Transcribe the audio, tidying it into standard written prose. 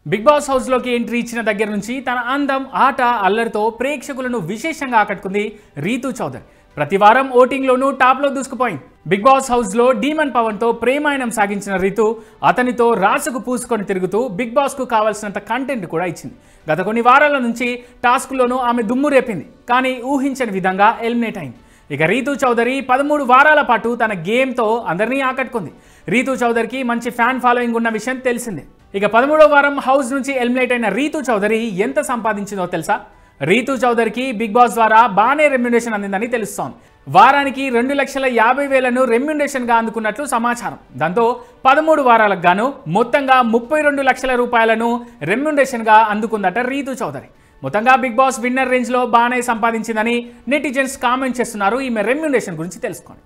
Big boss హౌస్లోకి entry ఇచ్చిన దగ్గర నుంచి తన అందం, ఆట, అల్లరితో ప్రేక్షకులను విశేషంగా ఆకట్టుకుంది రీతూ చౌదరి. ప్రతి వారం ఓటింగ్లోనూ టాప్లో దూసుకుపోయింది. బిగ్ బాస్ హౌస్లో డీమన్ పవన్తో ప్రేమాయణం సాగించిన రీతూ అతనితో రాసుకు పూసుకొని తిరుగుతూ బిగ్ బాస్కు కావాల్సినంత కంటెంట్ కూడా ఇచ్చింది. గత కొన్ని వారాల నుంచి టాస్క్లోనూ ఆమె దుమ్ము రేపింది, కానీ ఊహించని విధంగా ఎలిమినేట్ అయింది. ఇక రీతూ చౌదరి 13 వారాల పాటు తన గేమ్తో అందరినీ ఆకట్టుకుంది. రీతూ చౌదరికి మంచి ఫ్యాన్ ఫాలోయింగ్ ఉన్న విషయం తెలిసిందే. ఇక 13వ వారం హౌస్ నుంచి ఎలిమినేట్ అయిన రీతూ చౌదరి ఎంత సంపాదించిందో తెలుసా? రీతూ చౌదరికి బిగ్ బాస్ ద్వారా బాగానే రెమ్యునరేషన్ అందిందని తెలుస్తోంది. వారానికి 2,50,000ను రెమ్యునరేషన్గా అందుకున్నట్లు సమాచారం. దాంతో 13 వారాలకు గాను మొత్తంగా 32 లక్షల రూపాయలను రెమ్యునరేషన్గా అందుకుందట రీతూ చౌదరి. మొత్తంగా బిగ్ బాస్ విన్నర్ రేంజ్లో బాగానే సంపాదించిందని నెటిజన్స్ కామెంట్ చేస్తున్నారు. ఈమె రెమ్యునరేషన్ గురించి తెలుసుకోండి.